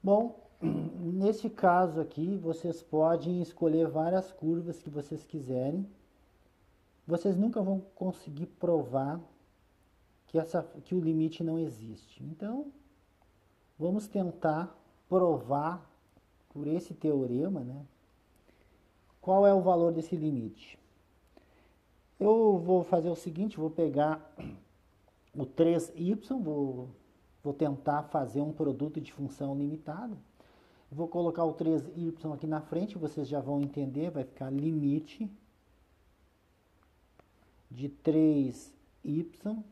Bom, nesse caso aqui, vocês podem escolher várias curvas que vocês quiserem. Vocês nunca vão conseguir provar que o limite não existe. Então, vamos tentar provar por esse teorema, né, qual é o valor desse limite. Eu vou fazer o seguinte, vou pegar o 3y, vou tentar fazer um produto de função limitada. Vou colocar o 3y aqui na frente, vocês já vão entender, vai ficar limite de 3y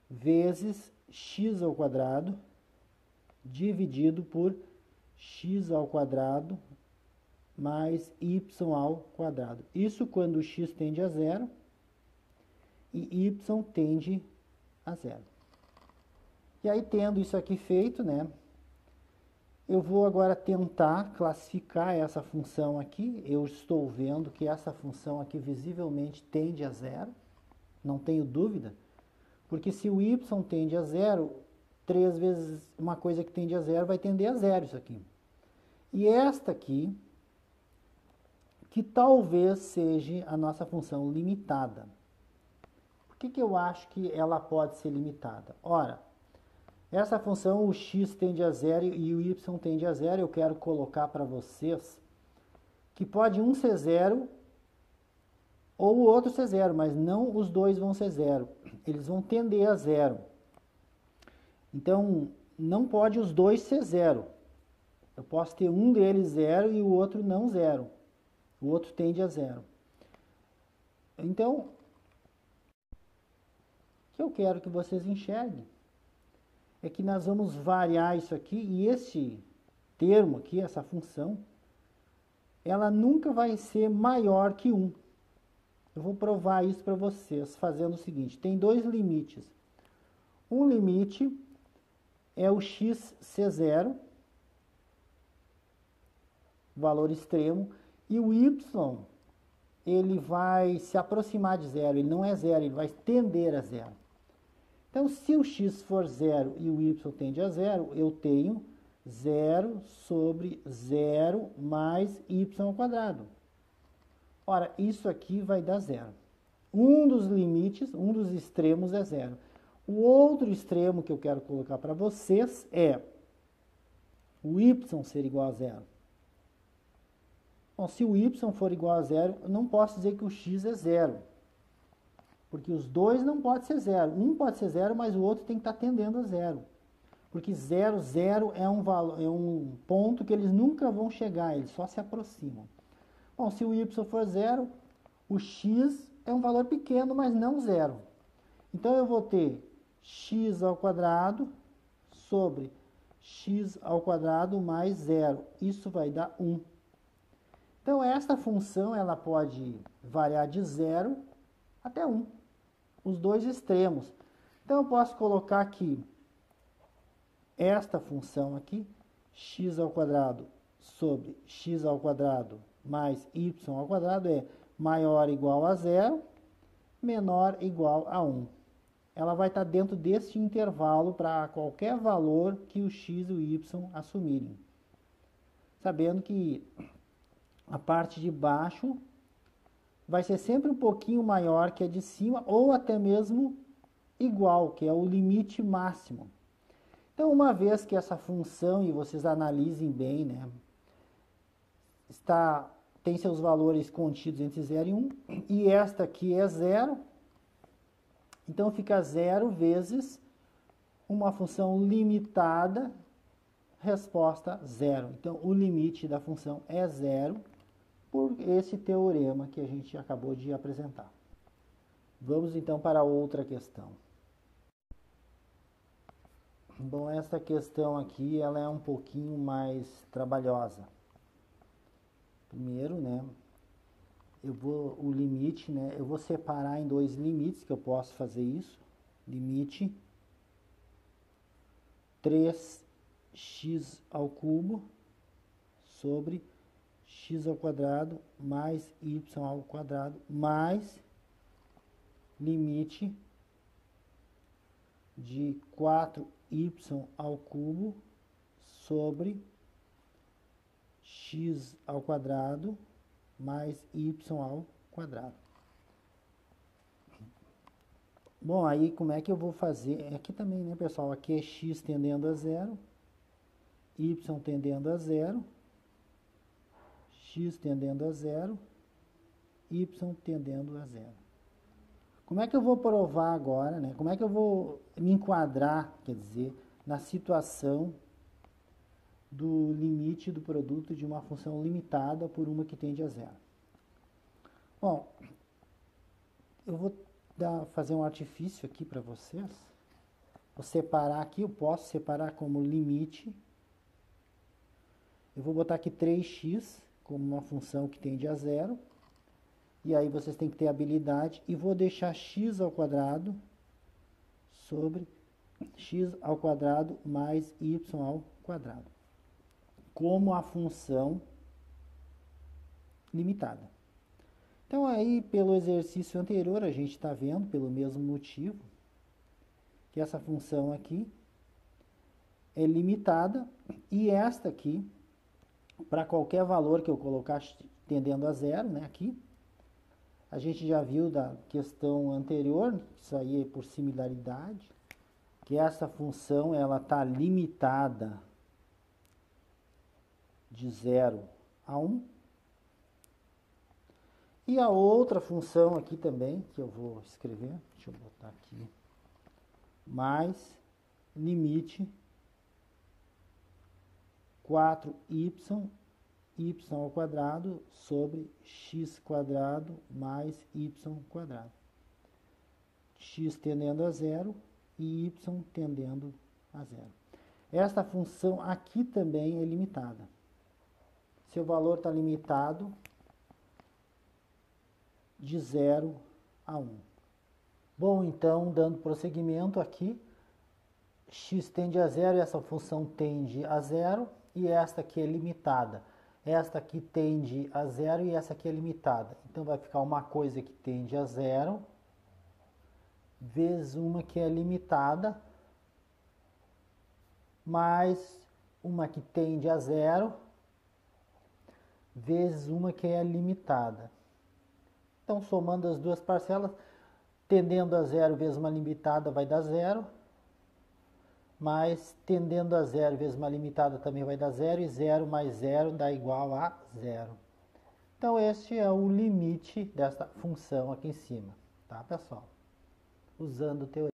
vezes x ao quadrado dividido por x ao quadrado mais y ao quadrado. Isso quando x tende a zero e y tende a zero. E aí, tendo isso aqui feito, né, eu vou agora tentar classificar essa função aqui. Eu estou vendo que essa função aqui visivelmente tende a zero, não tenho dúvida, porque se o y tende a zero, 3 vezes uma coisa que tende a zero vai tender a zero isso aqui. E esta aqui, que talvez seja a nossa função limitada. Por que eu acho que ela pode ser limitada? Ora, essa função, o x tende a zero e o y tende a zero, eu quero colocar para vocês que pode um ser zero ou o outro ser zero, mas não os dois vão ser zero. Eles vão tender a zero. Então, não pode os dois ser zero. Eu posso ter um deles zero e o outro não zero. O outro tende a zero. Então, o que eu quero que vocês enxerguem é que nós vamos variar isso aqui e esse termo aqui, essa função, ela nunca vai ser maior que 1. Eu vou provar isso para vocês fazendo o seguinte, tem dois limites. Um limite é o x ser zero, valor extremo, e o y, ele vai se aproximar de zero, ele não é zero, ele vai tender a zero. Então, se o x for zero e o y tende a zero, eu tenho 0 sobre 0 mais y ao quadrado. Ora, isso aqui vai dar zero. Um dos limites, um dos extremos é zero. O outro extremo que eu quero colocar para vocês é o y ser igual a zero. Bom, se o y for igual a zero, eu não posso dizer que o x é zero. Porque os dois não podem ser zero. Um pode ser zero, mas o outro tem que estar tendendo a zero. Porque 0, 0 é um ponto que eles nunca vão chegar, eles só se aproximam. Bom, se o y for zero, o x é um valor pequeno, mas não zero. Então, eu vou ter x ao quadrado sobre x ao quadrado mais zero. Isso vai dar 1. Então, esta função ela pode variar de 0 até 1. Os dois extremos. Então, eu posso colocar aqui esta função aqui, x ao quadrado sobre x ao quadrado mais y ao quadrado é maior ou igual a 0, menor ou igual a 1. Ela vai estar dentro deste intervalo para qualquer valor que o x e o y assumirem. Sabendo que a parte de baixo vai ser sempre um pouquinho maior que a de cima, ou até mesmo igual, que é o limite máximo. Então, uma vez que essa função, e vocês analisem bem, né, tem seus valores contidos entre 0 e 1, e esta aqui é 0, então fica 0 vezes uma função limitada, resposta 0. Então, o limite da função é 0, por esse teorema que a gente acabou de apresentar. Vamos então para outra questão. Bom, essa questão aqui ela é um pouquinho mais trabalhosa. Primeiro, né, o limite, né, eu vou separar em dois limites, que eu posso fazer isso. Limite 3x ao cubo sobre x ao quadrado mais y ao quadrado mais limite de 4y ao cubo sobre x ao quadrado mais y ao quadrado. Bom, aí como é que eu vou fazer? Aqui também, né, pessoal? Aqui é x tendendo a zero, y tendendo a zero, x tendendo a zero, y tendendo a zero. Como é que eu vou provar agora, né? Como é que eu vou me enquadrar, quer dizer, na situação do limite do produto de uma função limitada por uma que tende a zero? Bom, eu vou fazer um artifício aqui para vocês. Vou separar aqui, eu posso separar como limite. Eu vou botar aqui 3x como uma função que tende a zero. E aí vocês têm que ter habilidade. E vou deixar x ao quadrado sobre x ao quadrado mais y ao quadrado, como a função limitada. Então aí, pelo exercício anterior, a gente está vendo, pelo mesmo motivo, que essa função aqui é limitada, e esta aqui, para qualquer valor que eu colocar tendendo a zero, né, aqui, a gente já viu da questão anterior, isso aí é por similaridade, que essa função ela está limitada de 0 a 1. E a outra função aqui também, que eu vou escrever, deixa eu botar aqui, mais limite 4y, y ao quadrado sobre x quadrado mais y quadrado. X tendendo a zero e y tendendo a zero. Esta função aqui também é limitada. Seu valor está limitado de 0 a 1. Bom, então, dando prosseguimento aqui, x tende a zero e essa função tende a zero, e esta aqui é limitada. Esta aqui tende a zero e essa aqui é limitada. Então, vai ficar uma coisa que tende a zero, vezes uma que é limitada, mais uma que tende a zero, vezes uma que é limitada. Então, somando as duas parcelas, tendendo a zero vezes uma limitada vai dar zero, mas tendendo a zero vezes uma limitada também vai dar zero, e 0 mais 0 dá igual a zero. Então, este é o limite dessa função aqui em cima, tá, pessoal? Usando teoria.